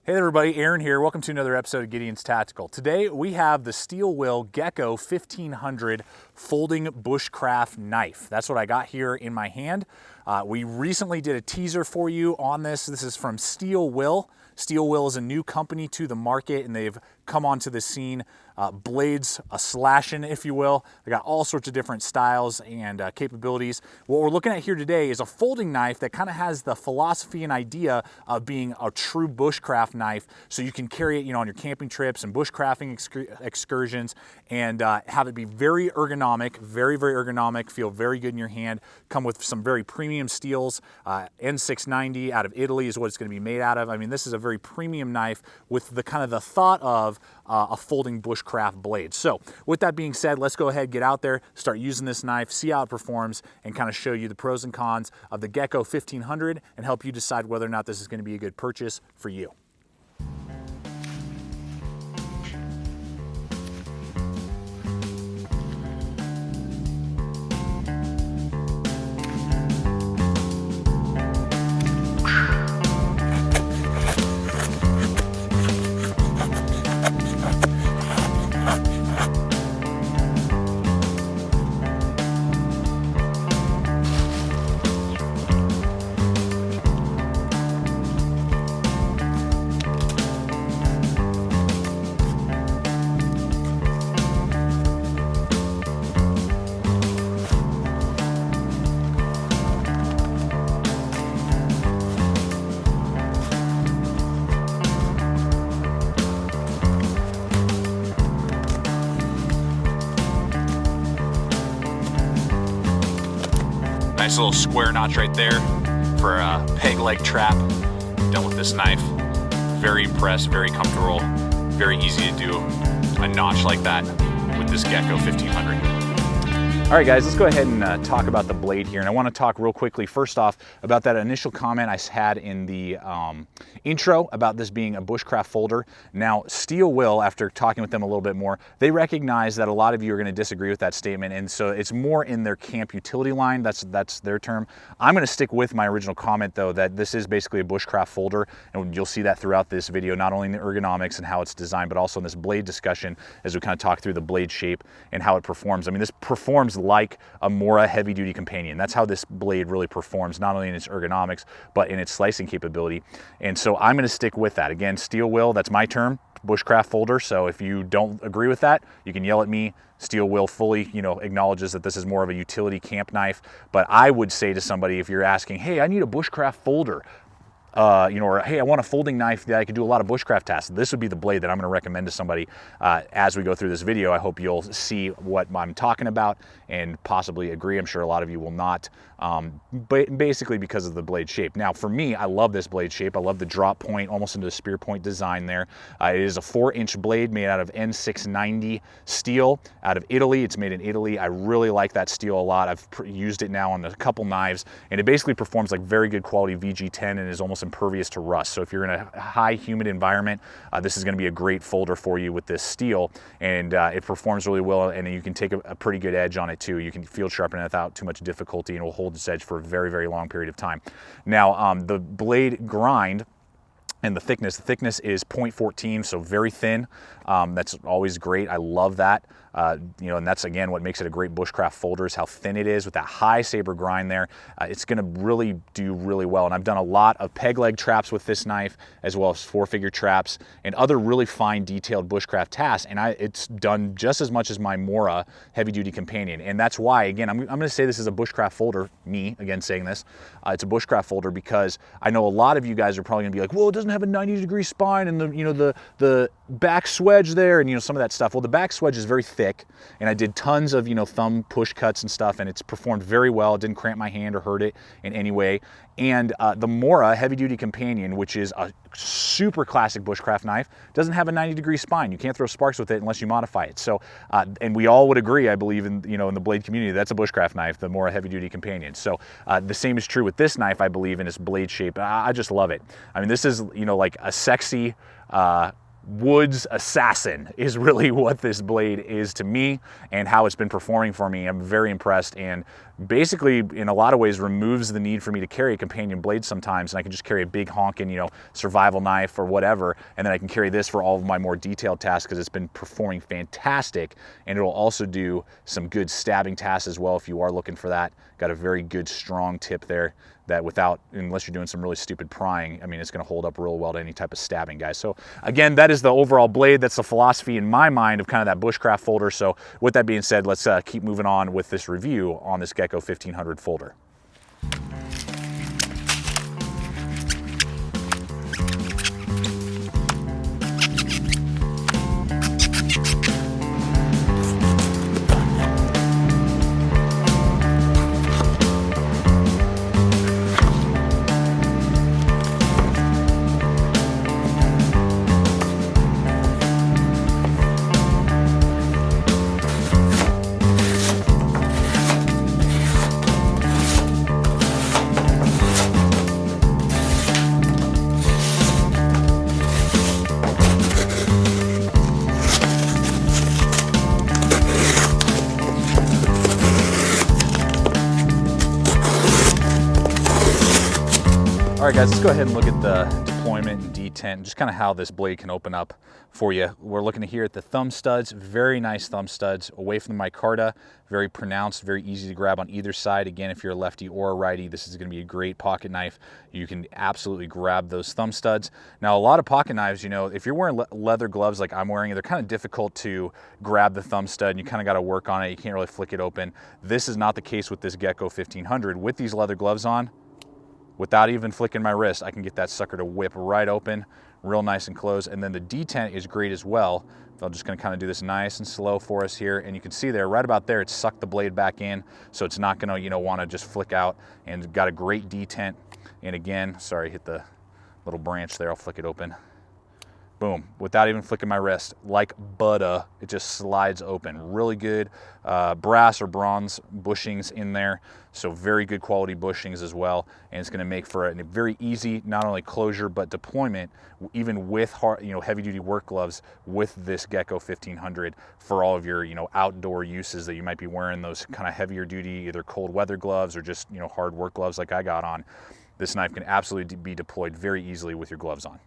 Hey everybody, Aaron here. Welcome to another episode of Gideon's Tactical. Today we have the steel will Gekko 1500 folding bushcraft knife. That's what I got here in my hand. We recently did a teaser for you on this. This is from Steel Will. Steel Will is a new company to the market and they've come onto the scene. Blades a-slashing, if you will. They got all sorts of different styles and capabilities. What we're looking at here today is a folding knife that kind of has the philosophy and idea of being a true bushcraft knife, so you can carry it, on your camping trips and bushcrafting excursions, and have it be very ergonomic, very ergonomic, feel very good in your hand. Come with some very premium steels. N690 out of Italy is what it's going to be made out of. I mean, this is a very premium knife with the kind of the thought of a folding bushcraft blade. So with that being said, let's go ahead, get out there, start using this knife, see how it performs, and kind of show you the pros and cons of the Gekko 1500 and help you decide whether or not this is going to be a good purchase for you. Nice little square notch right there for a peg leg trap. Done with this knife. Very impressed, very comfortable, very easy to do a notch like that with this Gekko 1500. All right guys, let's go ahead and talk about the blade here. And I want to talk real quickly first off about that initial comment I had in the intro about this being a bushcraft folder. Now Steel Will, after talking with them a little bit more, they recognize that a lot of you are going to disagree with that statement, and so it's more in their camp utility line. That's their term. I'm going to stick with my original comment though, that this is basically a bushcraft folder, and you'll see that throughout this video, not only in the ergonomics and how it's designed, but also in this blade discussion as we kind of talk through the blade shape and how it performs. I mean, this performs like a MOOSEJAW heavy-duty companion. That's how this blade really performs, not only in its ergonomics, but in its slicing capability. And so I'm going to stick with that. Again, Steel Will, that's my term, bushcraft folder. So if you don't agree with that, you can yell at me. Steel Will fully, acknowledges that this is more of a utility camp knife. But I would say to somebody, if you're asking, hey, I need a bushcraft folder, or hey, I want a folding knife that I could do a lot of bushcraft tasks, this would be the blade that I'm going to recommend to somebody as we go through this video. I hope you'll see what I'm talking about and possibly agree. I'm sure a lot of you will not, but basically because of the blade shape. Now for me, I love this blade shape. I love the drop point, almost into the spear point design there. It is a 4-inch blade made out of N690 steel out of Italy. It's made in Italy. I really like that steel a lot. I've used it now on a couple knives, and it basically performs like very good quality VG10 and is almost impervious to rust. So if you're in a high humid environment, this is going to be a great folder for you with this steel, and it performs really well, and you can take a pretty good edge on it too. You can field sharpen it without too much difficulty, and it will hold its edge for a very long period of time. Now the blade grind and the thickness is 0.14, so very thin. That's always great. I love that. And that's again what makes it a great bushcraft folder, is how thin it is with that high saber grind there. It's going to really do really well. And I've done a lot of peg leg traps with this knife, as well as 4-figure traps and other really fine detailed bushcraft tasks. And it's done just as much as my MOOSEJAW heavy duty companion. And that's why, again, I'm going to say this is a bushcraft folder. Me again saying this, it's a bushcraft folder, because I know a lot of you guys are probably going to be like, well, it doesn't have a 90-degree spine and the back swedge there and some of that stuff. Well, the back swedge is very thick, and I did tons of thumb push cuts and stuff, and it's performed very well. It didn't cramp my hand or hurt it in any way. And the MOOSEJAW heavy duty companion, which is a super classic bushcraft knife, doesn't have a 90-degree spine. You can't throw sparks with it unless you modify it. So, and we all would agree, I believe, in the blade community, that's a bushcraft knife, the MOOSEJAW heavy duty companion. So the same is true with this knife, I believe, in its blade shape. I just love it. I mean, this is like a sexy woods assassin is really what this blade is to me and how it's been performing for me. I'm very impressed, and basically in a lot of ways removes the need for me to carry a companion blade sometimes, and I can just carry a big honking, you know, survival knife or whatever, and then I can carry this for all of my more detailed tasks because it's been performing fantastic, and it'll also do some good stabbing tasks as well if you are looking for that. Got a very good strong tip there that unless you're doing some really stupid prying, I mean, it's gonna hold up real well to any type of stabbing, guys. So again, that is the overall blade. That's the philosophy in my mind of kind of that Bushcraft folder. So with that being said, let's keep moving on with this review on this Gekko 1500 folder. All right, guys, let's go ahead and look at the deployment and detent and just kind of how this blade can open up for you. We're looking here at the thumb studs, very nice thumb studs away from the micarta, very pronounced, very easy to grab on either side. Again, if you're a lefty or a righty, this is going to be a great pocket knife. You can absolutely grab those thumb studs. Now, a lot of pocket knives, you know, if you're wearing leather gloves like I'm wearing, they're kind of difficult to grab the thumb stud, and you kind of got to work on it. You can't really flick it open. This is not the case with this Gekko 1500. With these leather gloves on, without even flicking my wrist, I can get that sucker to whip right open, real nice and close. And then the detent is great as well. So I'm just gonna kind of do this nice and slow for us here. And you can see there, right about there, it's sucked the blade back in. So it's not gonna, you know, wanna just flick out, and got a great detent. And again, sorry, hit the little branch there, I'll flick it open. Boom, without even flicking my wrist, like butter, it just slides open. Really good brass or bronze bushings in there, so very good quality bushings as well, and it's gonna make for a very easy, not only closure, but deployment, even with heavy-duty work gloves with this Gekko 1500 for all of your, you know, outdoor uses that you might be wearing those kind of heavier duty, either cold weather gloves or just, you know, hard work gloves like I got on. This knife can absolutely be deployed very easily with your gloves on.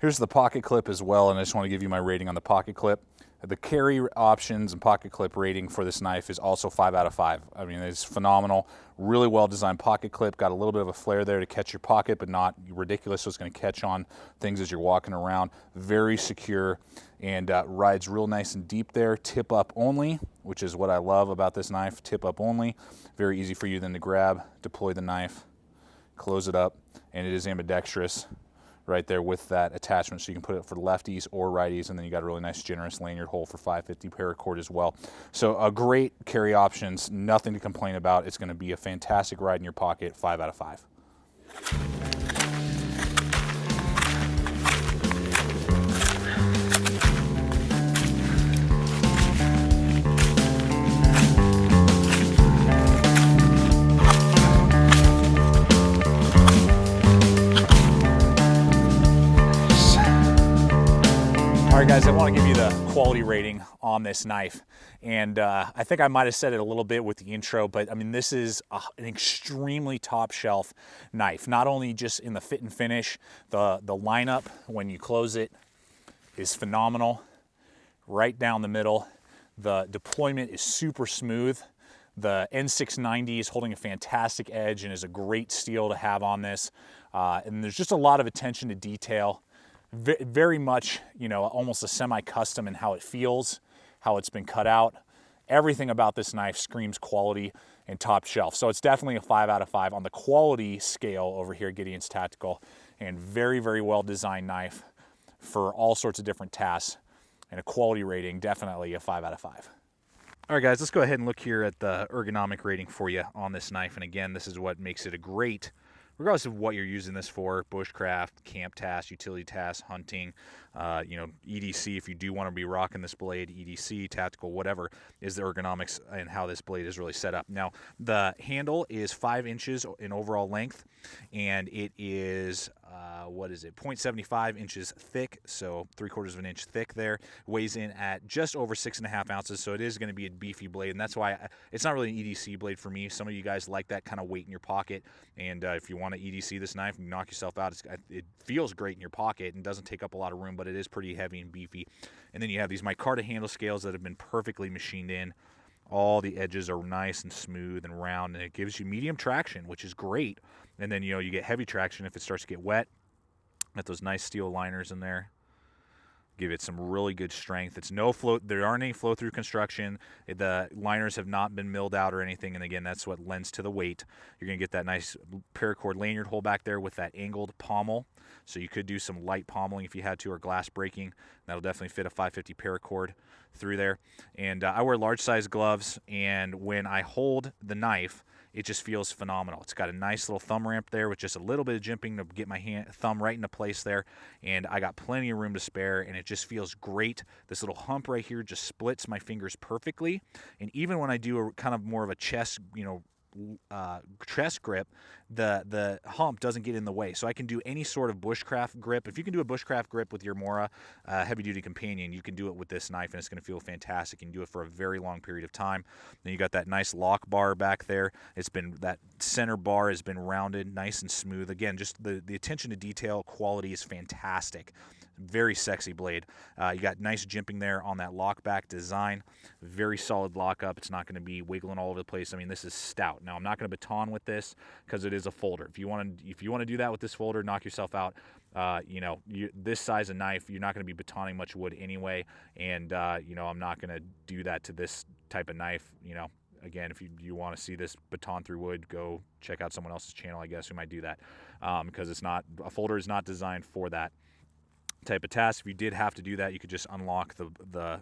Here's the pocket clip as well, and I just want to give you my rating on the pocket clip. The carry options and pocket clip rating for this knife is also 5 out of 5. I mean, it's phenomenal. Really well designed pocket clip. Got a little bit of a flare there to catch your pocket, but not ridiculous, so it's going to catch on things as you're walking around. Very secure, and rides real nice and deep there. Tip up only, which is what I love about this knife. Tip up only. Very easy for you then to grab, deploy the knife, close it up, and it is ambidextrous right there with that attachment, so you can put it for lefties or righties, and then you got a really nice generous lanyard hole for 550 paracord as well. So a great carry options, nothing to complain about. It's going to be a fantastic ride in your pocket, 5 out of 5. All right, guys, I want to give you the quality rating on this knife. And I think I might have said it a little bit with the intro, but I mean, this is an extremely top shelf knife. Not only just in the fit and finish, the lineup when you close it is phenomenal. Right down the middle. The deployment is super smooth. The N690 is holding a fantastic edge and is a great steel to have on this. And there's just a lot of attention to detail. Very much, you know, almost a semi-custom in how it feels, how it's been cut out. Everything about this knife screams quality and top shelf. So it's definitely a 5 out of 5 on the quality scale over here at Gideon's Tactical, and very, very well designed knife for all sorts of different tasks, and a quality rating, definitely a 5 out of 5. All right, guys, let's go ahead and look here at the ergonomic rating for you on this knife. And again, this is what makes it a great, regardless of what you're using this for, bushcraft, camp tasks, utility tasks, hunting, you know, EDC, if you do want to be rocking this blade, EDC, tactical, whatever, is the ergonomics and how this blade is really set up. Now, the handle is 5 inches in overall length, and it is what is it, 0.75 inches thick, so 3/4 of an inch thick there. Weighs in at just over 6.5 ounces, so it is going to be a beefy blade, and that's why it's not really an EDC blade for me. Some of you guys like that kind of weight in your pocket, and if you want to EDC this knife and knock yourself out, it feels great in your pocket and doesn't take up a lot of room, but it is pretty heavy and beefy. And then you have these micarta handle scales that have been perfectly machined in. All the edges are nice and smooth and round, and it gives you medium traction, which is great. And then, you get heavy traction if it starts to get wet. Got those nice steel liners in there. Give it some really good strength. It's no flow. There aren't any flow-through construction. The liners have not been milled out or anything, and again, that's what lends to the weight. You're going to get that nice paracord lanyard hole back there with that angled pommel. So you could do some light pommeling if you had to, or glass breaking. That'll definitely fit a 550 paracord through there. And I wear large size gloves, and when I hold the knife, it just feels phenomenal. It's got a nice little thumb ramp there with just a little bit of jimping to get my thumb right into place there, and I got plenty of room to spare, and it just feels great. This little hump right here just splits my fingers perfectly, and even when I do a kind of more of a chest, chest grip, the hump doesn't get in the way, so I can do any sort of bushcraft grip. If you can do a bushcraft grip with your Mora heavy duty companion, you can do it with this knife, and it's going to feel fantastic. You can do it for a very long period of time. Then you got that nice lock bar back there. That center bar has been rounded nice and smooth. Again, just the attention to detail quality is fantastic. Very sexy blade. You got nice jimping there on that lock back design. Very solid lockup. It's not going to be wiggling all over the place. I mean, this is stout. Now, I'm not going to baton with this because it is a folder. If you want to do that with this folder, knock yourself out. This size of knife, you're not going to be batoning much wood anyway, and I'm not going to do that to this type of knife. Again, if you want to see this baton through wood, go check out someone else's channel, I guess, who might do that, because a folder is not designed for that type of task. If you did have to do that, you could just unlock the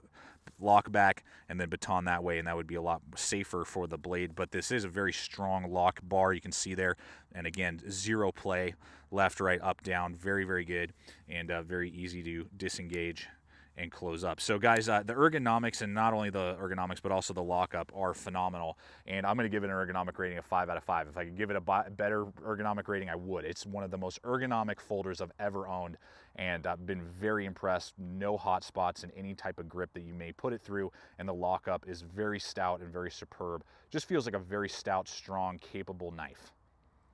lock back and then baton that way, and that would be a lot safer for the blade. But this is a very strong lock bar, you can see there, and again, zero play, left, right, up, down, very, very good, and very easy to disengage and close up. So guys, the ergonomics, and not only the ergonomics but also the lockup, are phenomenal, and I'm going to give it an ergonomic rating of 5 out of 5. If I could give it a better ergonomic rating, I would. It's one of the most ergonomic folders I've ever owned, and I've been very impressed. No hot spots in any type of grip that you may put it through, and the lockup is very stout and very superb. Just feels like a very stout, strong, capable knife.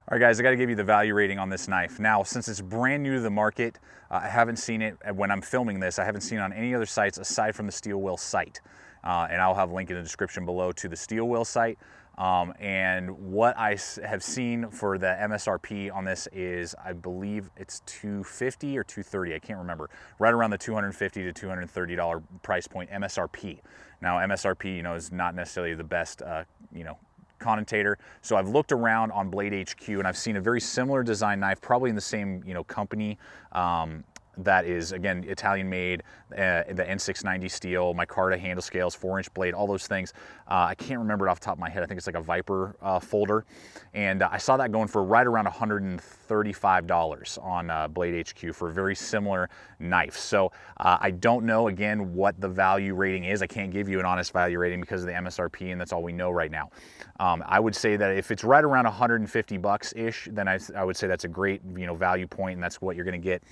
All right, guys, I got to give you the value rating on this knife. Now, since it's brand new to the market, I haven't seen it when I'm filming this. I haven't seen it on any other sites aside from the Steel Wheel site. And I'll have a link in the description below to the Steel Wheel site. And what I have seen for the MSRP on this is, I believe it's $250 or $230, I can't remember. Right around the $250 to $230 price point MSRP. Now, MSRP, is not necessarily the best, connotator. So I've looked around on Blade HQ, and I've seen a very similar design knife, probably in the same company, that is, again, Italian made, the N690 steel, micarta handle scales, 4-inch blade, all those things. I can't remember it off the top of my head. I think it's like a Viper folder. And I saw that going for right around $135 on Blade HQ for a very similar knife. So I don't know, again, what the value rating is. I can't give you an honest value rating because of the MSRP, and that's all we know right now. I would say that if it's right around 150 bucks-ish, then I would say that's a great, value point, and that's what you're going to get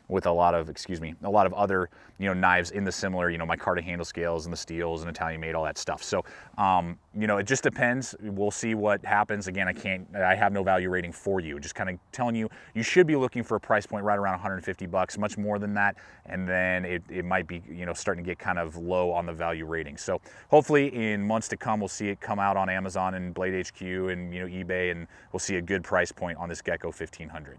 with a lot of other, knives in the similar, micarta handle scales and the steels and Italian made, all that stuff. So, it just depends. We'll see what happens. Again, I have no value rating for you. Just kind of telling you, you should be looking for a price point right around 150 bucks, much more than that. And then it might be, starting to get kind of low on the value rating. So hopefully in months to come, we'll see it come out on Amazon and Blade HQ and, eBay, and we'll see a good price point on this Gekko 1500.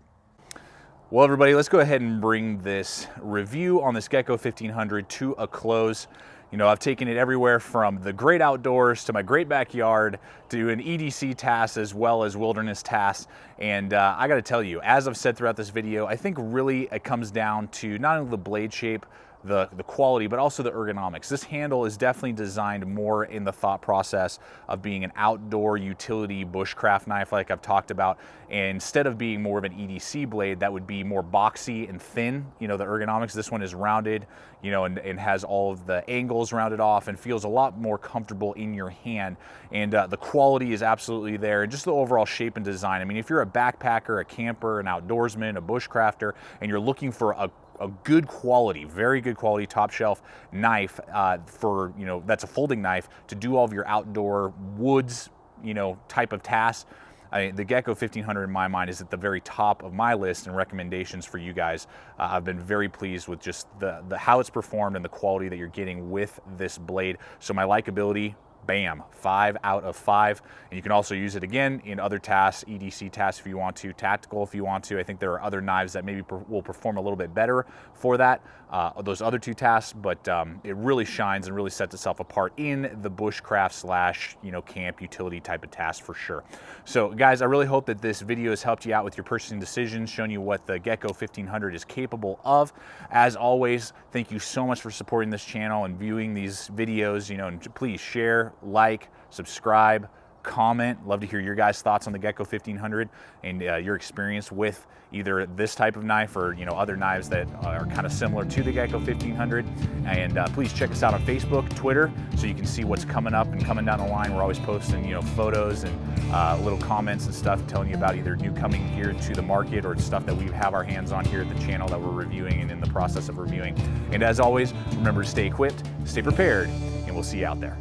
Well, everybody, let's go ahead and bring this review on this Gekko 1500 to a close. I've taken it everywhere from the great outdoors to my great backyard to an EDC task as well as wilderness tasks. And I got to tell you, as I've said throughout this video, I think really it comes down to not only the blade shape, the quality, but also the ergonomics. This handle is definitely designed more in the thought process of being an outdoor utility bushcraft knife like I've talked about. And instead of being more of an EDC blade that would be more boxy and thin, you know, the ergonomics, this one is rounded, you know, and has all of the angles rounded off and feels a lot more comfortable in your hand. And the quality is absolutely there, and just the overall shape and design. I mean, if you're a backpacker, a camper, an outdoorsman, a bushcrafter, and you're looking for a good quality, very good quality, top shelf knife for, you know, that's a folding knife to do all of your outdoor woods, you know, type of tasks, the Gekko 1500 in my mind is at the very top of my list and recommendations for you guys. I've been very pleased with just the how it's performed and the quality that you're getting with this blade. So my likability, bam, 5 out of 5. And you can also use it again in other tasks, EDC tasks if you want to, tactical if you want to. I think there are other knives that maybe will perform a little bit better for that, those other 2 tasks, but it really shines and really sets itself apart in the bushcraft / you know, camp utility type of task for sure. So guys, I really hope that this video has helped you out with your purchasing decisions, shown you what the Gekko 1500 is capable of. As always, thank you so much for supporting this channel and viewing these videos, you know, and please share, like, subscribe, comment. Love to hear your guys' thoughts on the Gekko 1500 and your experience with either this type of knife or, you know, other knives that are kind of similar to the Gekko 1500. And please check us out on Facebook, Twitter, so you can see what's coming up and coming down the line. We're always posting, you know, photos and little comments and stuff telling you about either new coming here to the market or stuff that we have our hands on here at the channel that we're reviewing and in the process of reviewing. And as always, remember to stay equipped, stay prepared, and we'll see you out there.